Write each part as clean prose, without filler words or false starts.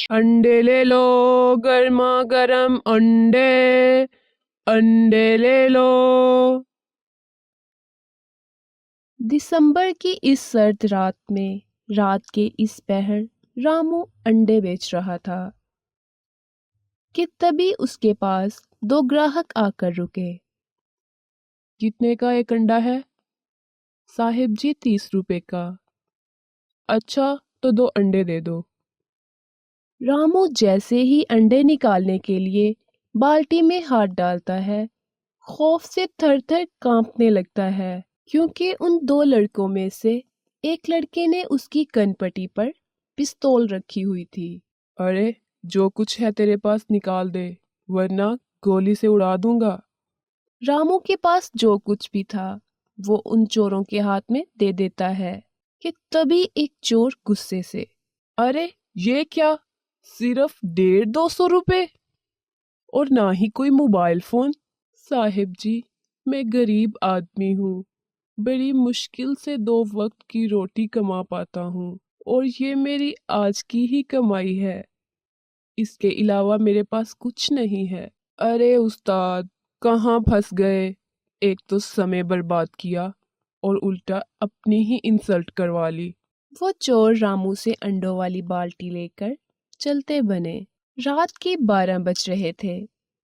अंडे ले लो, गर्मा गर्म अंडे, अंडे ले लो। दिसंबर की इस सर्द रात में, रात के इस पहर रामू अंडे बेच रहा था कि तभी उसके पास दो ग्राहक आकर रुके। कितने का एक अंडा है? साहिब जी 30 रुपए का। अच्छा, तो 2 अंडे दे दो। रामू जैसे ही अंडे निकालने के लिए बाल्टी में हाथ डालता है, खौफ से थर थर कांपने लगता है, क्योंकि उन दो लड़कों में से एक लड़के ने उसकी कनपटी पर पिस्तौल रखी हुई थी। अरे, जो कुछ है तेरे पास निकाल दे, वरना गोली से उड़ा दूंगा। रामू के पास जो कुछ भी था वो उन चोरों के हाथ में दे देता है कि तभी एक चोर गुस्से से, अरे ये क्या, सिर्फ 150-200 रुपए, और ना ही कोई मोबाइल फोन। साहिब जी, मैं गरीब आदमी हूँ, बड़ी मुश्किल से 2 वक्त की रोटी कमा पाता हूँ, और ये मेरी आज की ही कमाई है। इसके अलावा मेरे पास कुछ नहीं है। अरे उस्ताद, कहाँ फंस गए? एक तो समय बर्बाद किया और उल्टा अपनी ही इंसल्ट करवा ली। वो चोर रामू से अंडों वाली बाल्टी लेकर चलते बने। रात के 12 बज रहे थे।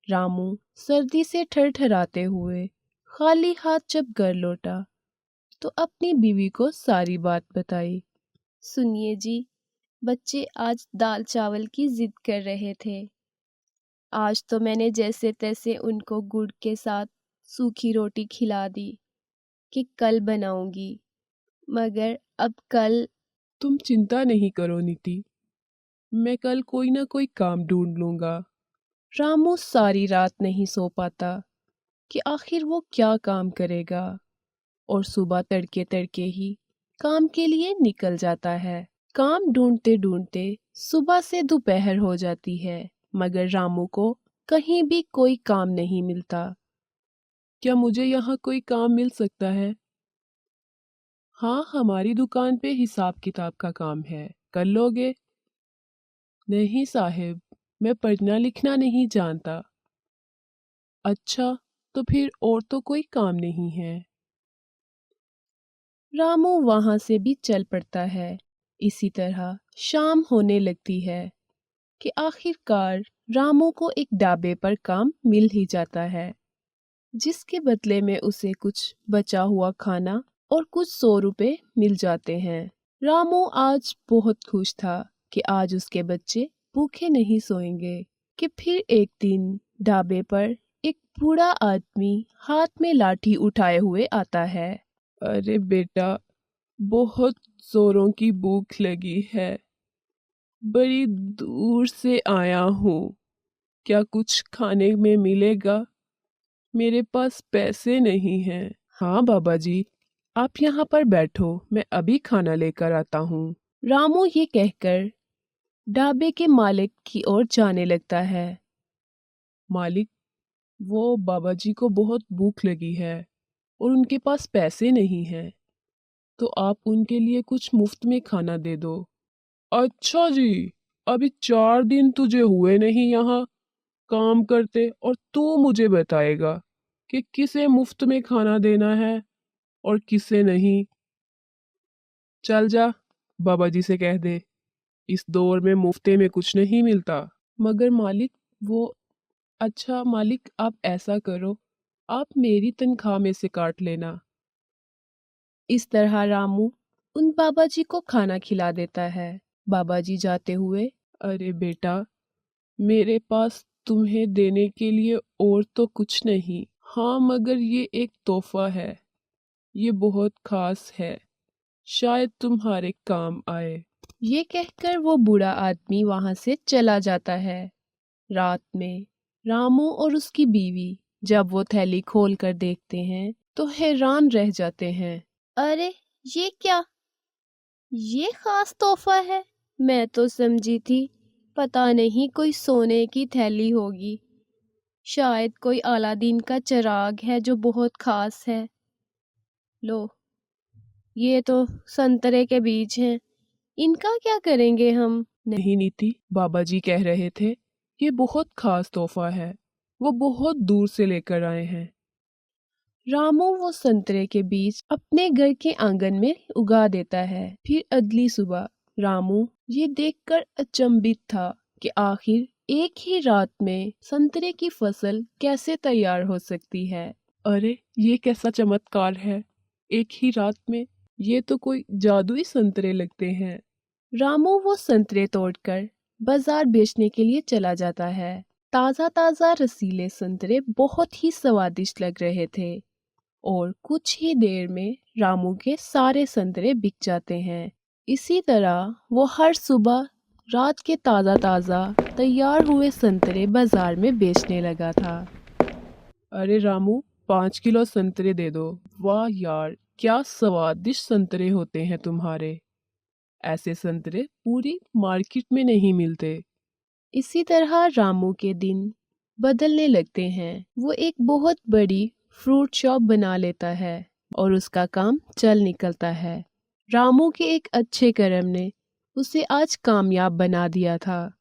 रामू सर्दी से ठरठराते हुए खाली हाथ जब घर लौटा तो अपनी बीवी को सारी बात बताई। सुनिए जी, बच्चे आज दाल चावल की जिद कर रहे थे। आज तो मैंने जैसे तैसे उनको गुड़ के साथ सूखी रोटी खिला दी कि कल बनाऊंगी, मगर अब कल। तुम चिंता नहीं करो नीति, मैं कल कोई ना कोई काम ढूंढ लूंगा। रामू सारी रात नहीं सो पाता कि आखिर वो क्या काम करेगा, और सुबह तड़के तड़के ही काम के लिए निकल जाता है। काम ढूंढते ढूंढते सुबह से दोपहर हो जाती है, मगर रामू को कहीं भी कोई काम नहीं मिलता। क्या मुझे यहाँ कोई काम मिल सकता है? हाँ, हमारी दुकान पे हिसाब किताब का काम है, कर लोगे? नहीं साहिब, मैं पढ़ना लिखना नहीं जानता। अच्छा, तो फिर और तो कोई काम नहीं है। रामू वहां से भी चल पड़ता है। इसी तरह शाम होने लगती है कि आखिरकार रामू को एक ढाबे पर काम मिल ही जाता है, जिसके बदले में उसे कुछ बचा हुआ खाना और कुछ 100 रुपए मिल जाते हैं। रामू आज बहुत खुश था कि आज उसके बच्चे भूखे नहीं सोएंगे। कि फिर एक दिन ढाबे पर एक बूढ़ा आदमी हाथ में लाठी उठाए हुए आता है। अरे बेटा, बहुत जोरों की भूख लगी है, बड़ी दूर से आया हूँ, क्या कुछ खाने में मिलेगा? मेरे पास पैसे नहीं हैं। हाँ बाबा जी, आप यहाँ पर बैठो, मैं अभी खाना लेकर आता हूँ। रामू ये कहकर ढाबे के मालिक की ओर जाने लगता है। मालिक, वो बाबा जी को बहुत भूख लगी है और उनके पास पैसे नहीं हैं, तो आप उनके लिए कुछ मुफ्त में खाना दे दो। अच्छा जी, अभी 4 दिन तुझे हुए नहीं यहाँ काम करते, और तू मुझे बताएगा कि किसे मुफ्त में खाना देना है और किसे नहीं। चल जा, बाबा जी से कह दे, इस दौर में मुफ्ते में कुछ नहीं मिलता। मगर मालिक, वो, अच्छा मालिक, आप ऐसा करो, आप मेरी तनख्वाह में से काट लेना। इस तरह रामू उन बाबा जी को खाना खिला देता है। बाबा जी जाते हुए, अरे बेटा, मेरे पास तुम्हें देने के लिए और तो कुछ नहीं। हाँ, मगर ये एक तोहफा है, ये बहुत खास है, शायद तुम्हारे काम आए। ये कहकर वो बूढ़ा आदमी वहां से चला जाता है। रात में रामू और उसकी बीवी जब वो थैली खोल कर देखते हैं तो हैरान रह जाते हैं। अरे, ये क्या, ये खास तोहफा है। मैं तो समझी थी पता नहीं कोई सोने की थैली होगी, शायद कोई अलादीन का चिराग है जो बहुत खास है। लो, ये तो संतरे के बीज हैं, इनका क्या करेंगे हम? नहीं नीति, बाबा जी कह रहे थे ये बहुत खास तोहफा है, वो बहुत दूर से लेकर आए हैं। रामू वो संतरे के बीज अपने घर के आंगन में उगा देता है। फिर अगली सुबह रामू ये देखकर अचंभित था कि आखिर एक ही रात में संतरे की फसल कैसे तैयार हो सकती है। अरे ये कैसा चमत्कार है, एक ही रात में, ये तो कोई जादुई संतरे लगते हैं। रामू वो संतरे तोड़कर बाजार बेचने के लिए चला जाता है। ताजा ताजा रसीले संतरे बहुत ही स्वादिष्ट लग रहे थे और कुछ ही देर में रामू के सारे संतरे बिक जाते हैं। इसी तरह वो हर सुबह रात के ताजा ताजा तैयार हुए संतरे बाजार में बेचने लगा था। अरे रामू, 5 किलो संतरे दे दो। वाह यार, क्या स्वादिष्ट संतरे होते हैं तुम्हारे। ऐसे संतरे पूरी मार्केट में नहीं मिलते। इसी तरह रामू के दिन बदलने लगते हैं। वो एक बहुत बड़ी फ्रूट शॉप बना लेता है और उसका काम चल निकलता है। रामू के एक अच्छे कर्म ने उसे आज कामयाब बना दिया था।